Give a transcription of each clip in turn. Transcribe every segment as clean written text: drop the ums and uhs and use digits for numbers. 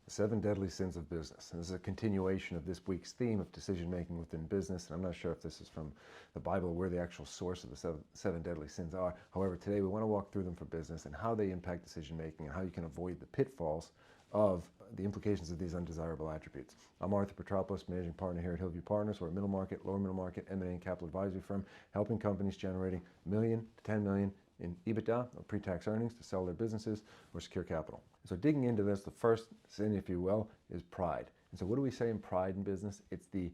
The 7 deadly sins of business. And this is a continuation of this week's theme of decision-making within business. And I'm not sure if this is from the Bible, where the actual source of the seven deadly sins are. However, today we want to walk through them for business and how they impact decision-making and how you can avoid the pitfalls of the implications of these undesirable attributes. I'm Arthur Petropoulos, managing partner here at Hillview Partners. We're a middle market, lower middle market, M&A and capital advisory firm, helping companies generating $1 million to $10 million in EBITDA or pre-tax earnings to sell their businesses or secure capital. So digging into this, the first sin, if you will, is pride. And so what do we say in pride in business? It's the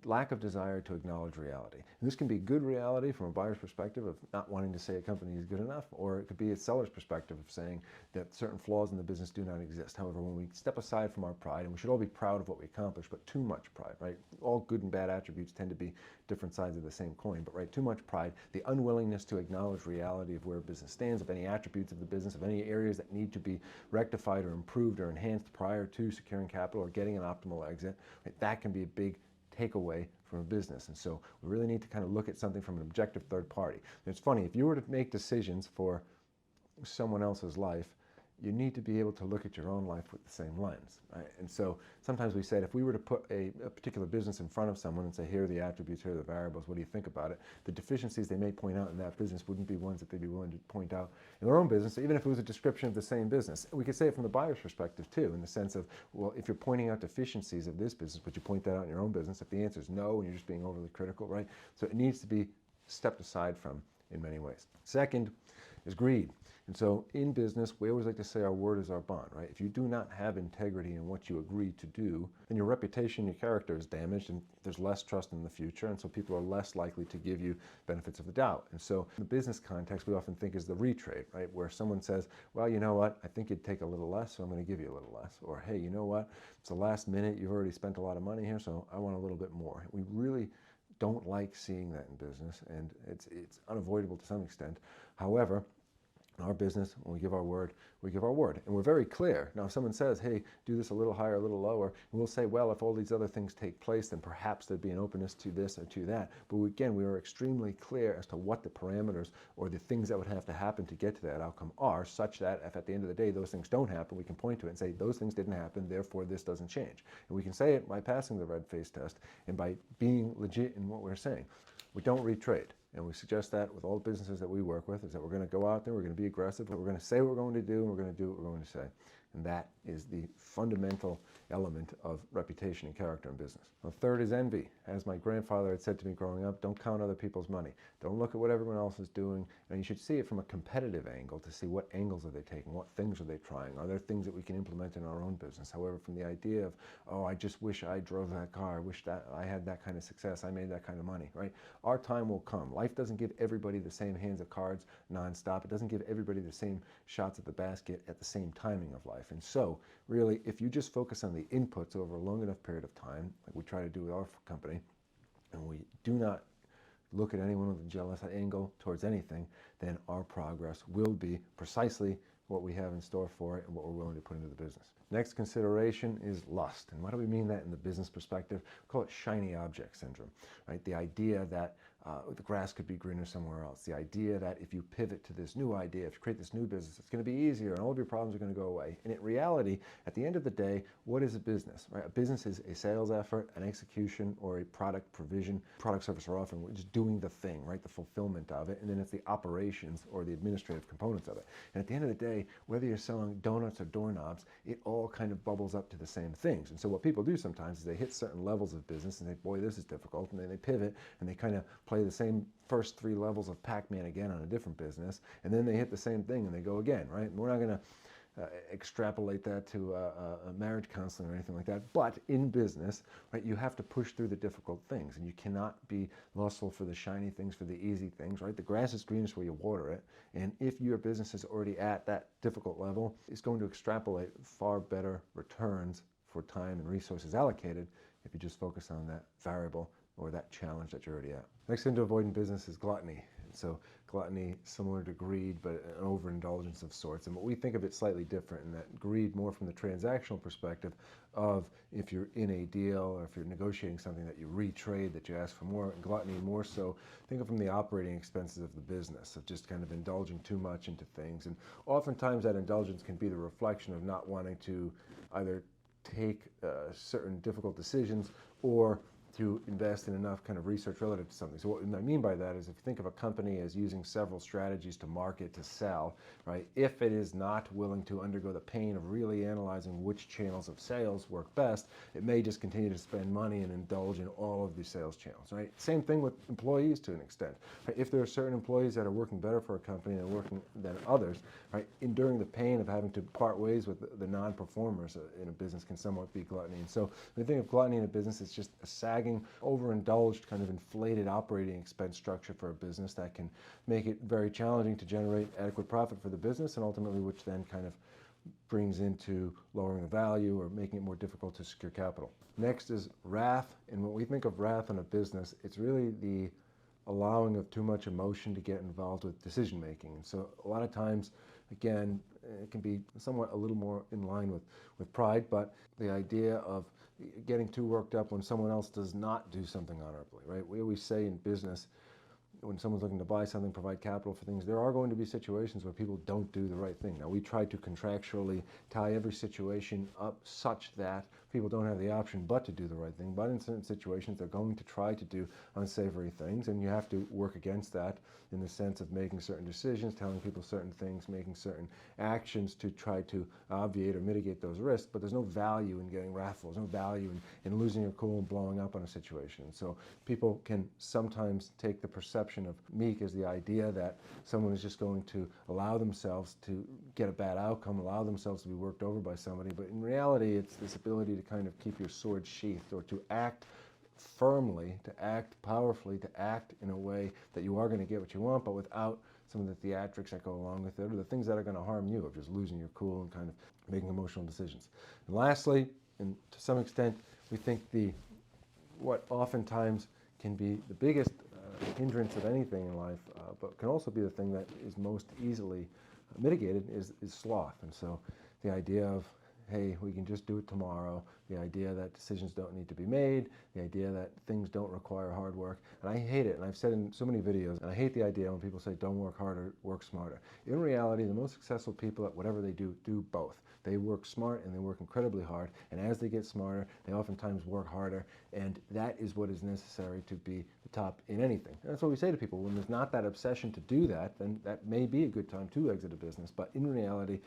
lack of desire to acknowledge reality. And this can be good reality from a buyer's perspective of not wanting to say a company is good enough, or it could be a seller's perspective of saying that certain flaws in the business do not exist. However, when we step aside from our pride, and we should all be proud of what we accomplish, but too much pride, right? All good and bad attributes tend to be different sides of the same coin, but right, too much pride, the unwillingness to acknowledge reality of where a business stands, of any attributes of the business, of any areas that need to be rectified or improved or enhanced prior to securing capital or getting an optimal exit, right? That can be a big takeaway from a business. And so we really need to kind of look at something from an objective third party. And it's funny, if you were to make decisions for someone else's life, you need to be able to look at your own life with the same lens, right? And so sometimes we said, if we were to put a particular business in front of someone and say, here are the attributes, here are the variables, what do you think about it? The deficiencies they may point out in that business wouldn't be ones that they'd be willing to point out in their own business, even if it was a description of the same business. We could say it from the buyer's perspective too, in the sense of, well, if you're pointing out deficiencies of this business, but you point that out in your own business, if the answer is no and you're just being overly critical, right? So it needs to be stepped aside from in many ways. Second is greed. And so in business, we always like to say our word is our bond, right? If you do not have integrity in what you agree to do, then your reputation, your character is damaged, and there's less trust in the future, and so people are less likely to give you benefits of the doubt. And so in the business context, we often think is the retrade, right? Where someone says, well, you know what, I think you'd take a little less, so I'm going to give you a little less. Or, hey, you know what, it's the last minute, you've already spent a lot of money here, so I want a little bit more. We really don't like seeing that in business, and it's unavoidable to some extent. However, in our business, when we give our word, we give our word. And we're very clear. Now, if someone says, hey, do this a little higher, a little lower, we'll say, well, if all these other things take place, then perhaps there'd be an openness to this or to that. But again, we are extremely clear as to what the parameters or the things that would have to happen to get to that outcome are, such that if at the end of the day those things don't happen, we can point to it and say, those things didn't happen, therefore this doesn't change. And we can say it by passing the red face test and by being legit in what we're saying. We don't retrade. And we suggest that with all the businesses that we work with, is that we're going to go out there, we're going to be aggressive, but we're going to say what we're going to do, and we're going to do what we're going to say. And that is the fundamental element of reputation and character in business. The third is envy. As my grandfather had said to me growing up, don't count other people's money. Don't look at what everyone else is doing. And you should see it from a competitive angle to see what angles are they taking, what things are they trying. Are there things that we can implement in our own business? However, from the idea of, oh, I just wish I drove that car, I wish that I had that kind of success, I made that kind of money, right? Our time will come. Life doesn't give everybody the same hands of cards nonstop. It doesn't give everybody the same shots at the basket at the same timing of life. And so, really, if you just focus on the inputs over a long enough period of time, like we try to do with our company, and we do not look at anyone with a jealous angle towards anything, then our progress will be precisely what we have in store for it and what we're willing to put into the business. Next consideration is lust. And why do we mean that in the business perspective? We call it shiny object syndrome, right? The idea that the grass could be greener somewhere else. The idea that if you pivot to this new idea, if you create this new business, it's going to be easier and all of your problems are going to go away. And in reality, at the end of the day, what is a business, right? A business is a sales effort, an execution, or a product provision, product, service, or offering. We're just doing the thing, right? The fulfillment of it. And then it's the operations or the administrative components of it. And at the end of the day, whether you're selling donuts or doorknobs, it all kind of bubbles up to the same things. And so what people do sometimes is they hit certain levels of business and they, boy, this is difficult. And then they pivot and they kind of play the same first 3 levels of Pac-Man again on a different business. And then they hit the same thing and they go again, right? And we're not going to extrapolate that to a marriage counseling or anything like that. But in business, right, you have to push through the difficult things, and you cannot be lustful for the shiny things, for the easy things, right? The grass is greenest where you water it. And if your business is already at that difficult level, it's going to extrapolate far better returns for time and resources allocated if you just focus on that variable or that challenge that you're already at. Next thing to avoid in business is gluttony. So gluttony, similar to greed, but an overindulgence of sorts. And what we think of it slightly different in that greed more from the transactional perspective of if you're in a deal or if you're negotiating something that you retrade, that you ask for more. And gluttony more so, think of from the operating expenses of the business, of just kind of indulging too much into things. And oftentimes that indulgence can be the reflection of not wanting to either take certain difficult decisions or to invest in enough kind of research relative to something. So what I mean by that is if you think of a company as using several strategies to market, to sell, right? If it is not willing to undergo the pain of really analyzing which channels of sales work best, it may just continue to spend money and indulge in all of the sales channels, right? Same thing with employees to an extent. Right? If there are certain employees that are working better for a company than others, right? Enduring the pain of having to part ways with the non-performers in a business can somewhat be gluttony. And so when you think of gluttony in a business, it's just a sagging, overindulged, kind of inflated operating expense structure for a business that can make it very challenging to generate adequate profit for the business, and ultimately which then kind of brings into lowering the value or making it more difficult to secure capital. Next is wrath. And when we think of wrath in a business, it's really the allowing of too much emotion to get involved with decision making. And so a lot of times, again, it can be somewhat a little more in line with pride, but the idea of getting too worked up when someone else does not do something honorably, right? We always say in business, when someone's looking to buy something, provide capital for things, there are going to be situations where people don't do the right thing. Now, we try to contractually tie every situation up such that people don't have the option but to do the right thing. But in certain situations, they're going to try to do unsavory things, and you have to work against that in the sense of making certain decisions, telling people certain things, making certain actions to try to obviate or mitigate those risks. But there's no value in getting wrathful. There's no value in losing your cool and blowing up on a situation. So people can sometimes take the perception of meek as the idea that someone is just going to allow themselves to get a bad outcome, allow themselves to be worked over by somebody. But in reality, it's this ability to kind of keep your sword sheathed, or to act firmly, to act powerfully, to act in a way that you are going to get what you want, but without some of the theatrics that go along with it, or the things that are going to harm you, of just losing your cool and kind of making emotional decisions. And lastly, and to some extent, we think what oftentimes can be the biggest hindrance of anything in life, but can also be the thing that is most easily mitigated, is sloth. And so the idea of, hey, we can just do it tomorrow, the idea that decisions don't need to be made, the idea that things don't require hard work. And I hate it, and I've said in so many videos, and I hate the idea when people say don't work harder, work smarter. In reality, the most successful people at whatever they do both. They work smart and they work incredibly hard, and as they get smarter, they oftentimes work harder, and that is what is necessary to be the top in anything. And that's what we say to people. When there's not that obsession to do that, then that may be a good time to exit a business. But in reality,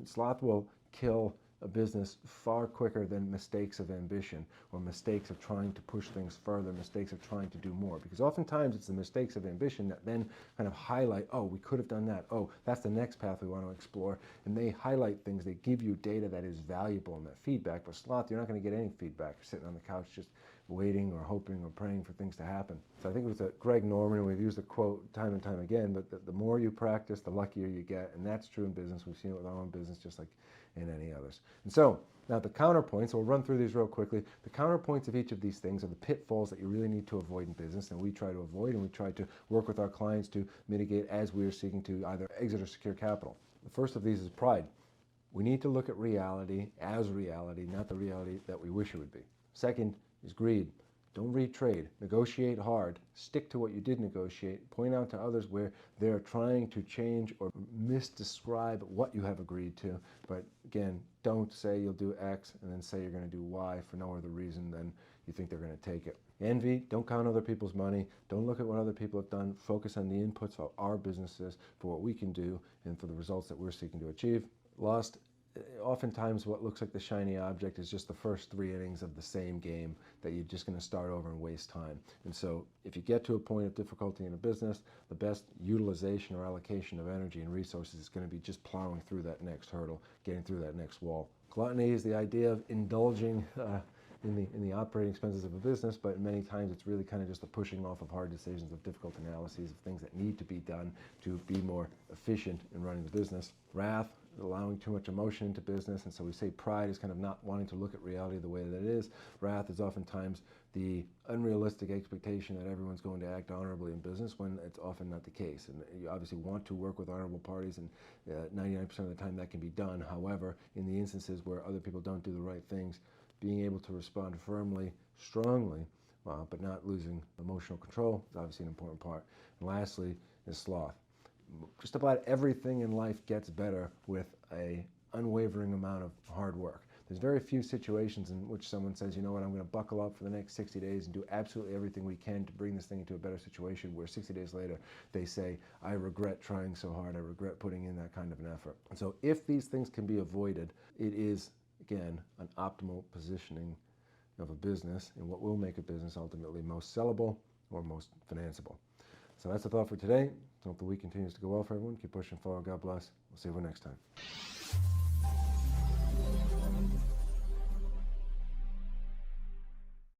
sloth will kill a business far quicker than mistakes of ambition, or mistakes of trying to push things further, mistakes of trying to do more. Because oftentimes it's the mistakes of ambition that then kind of highlight, oh, we could have done that. Oh, that's the next path we want to explore. And they highlight things, they give you data that is valuable in that feedback. But sloth, you're not going to get any feedback. You're sitting on the couch just waiting or hoping or praying for things to happen. So I think it was Greg Norman, and we've used the quote time and time again, but the more you practice, the luckier you get. And that's true in business. We've seen it with our own business, just like in any others. And so now the counterpoints, so we'll run through these real quickly. The counterpoints of each of these things are the pitfalls that you really need to avoid in business, and we try to avoid, and we try to work with our clients to mitigate as we are seeking to either exit or secure capital. The first of these is pride. We need to look at reality as reality, not the reality that we wish it would be. Second is greed. Don't retrade. Negotiate hard. Stick to what you did negotiate. Point out to others where they're trying to change or misdescribe what you have agreed to. But again, don't say you'll do X and then say you're going to do Y for no other reason than you think they're going to take it. Envy. Don't count other people's money. Don't look at what other people have done. Focus on the inputs of our businesses for what we can do and for the results that we're seeking to achieve. Lust. Oftentimes what looks like the shiny object is just the first 3 innings of the same game that you're just going to start over and waste time. And so if you get to a point of difficulty in a business, the best utilization or allocation of energy and resources is going to be just plowing through that next hurdle, getting through that next wall. Gluttony is the idea of indulging in the operating expenses of a business, but many times it's really kind of just the pushing off of hard decisions, of difficult analyses, of things that need to be done to be more efficient in running the business. Wrath, allowing too much emotion into business, and so we say pride is kind of not wanting to look at reality the way that it is. Wrath is oftentimes the unrealistic expectation that everyone's going to act honorably in business, when it's often not the case. And you obviously want to work with honorable parties, and 99% of the time that can be done. However, in the instances where other people don't do the right things, being able to respond firmly, strongly, but not losing emotional control is obviously an important part. And lastly is sloth. Just about everything in life gets better with an unwavering amount of hard work. There's very few situations in which someone says, you know what, I'm going to buckle up for the next 60 days and do absolutely everything we can to bring this thing into a better situation, where 60 days later they say, I regret trying so hard, I regret putting in that kind of an effort. And so if these things can be avoided, it is, again, an optimal positioning of a business and what will make a business ultimately most sellable or most financeable. So that's the thought for today. Hope the week continues to go well for everyone. Keep pushing forward. God bless. We'll see you next time.